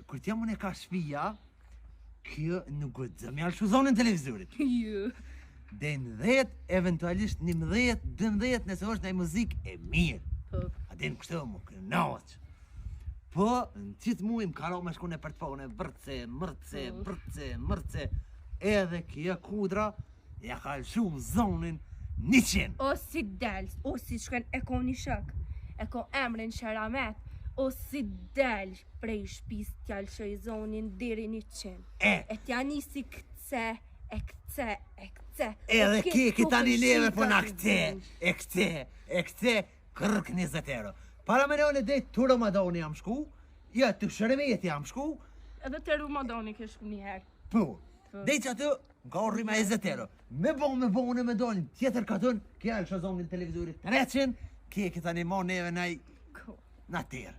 Kur t'jam unë e ka shpia, kjo nuk gëtë me alë zonën televizorit. Ju. Dhe në 10, eventualisht 11, 12, nëse është në muzikë e mirë. Po. A dhe në kështë më kënaqë. Po, në qitë mu im karo me shkune për të pone, mërce, edhe kjo kudra, ja ka lëshu zonin 100. O si delës, o si shkën e ko një shok, e ko emrin Sheramet, o si delës prej shpis t'ja lëshoj zonin diri 100. E t'ja nisi këtëse, e këtëse. Edhe ki tani neve po na këte, kërk 20 euro. Para me nëne dhe të Ramadani jam shku, ja të Shëremet jam shku. Edhe të Ramadani ke shku njëherë. Po, dhe që atë nga orri me 20 euro. Me bon e me donin tjetër katën, kja e lësha zonin televizorit 300, kje këta një ma neve nej, na tërë.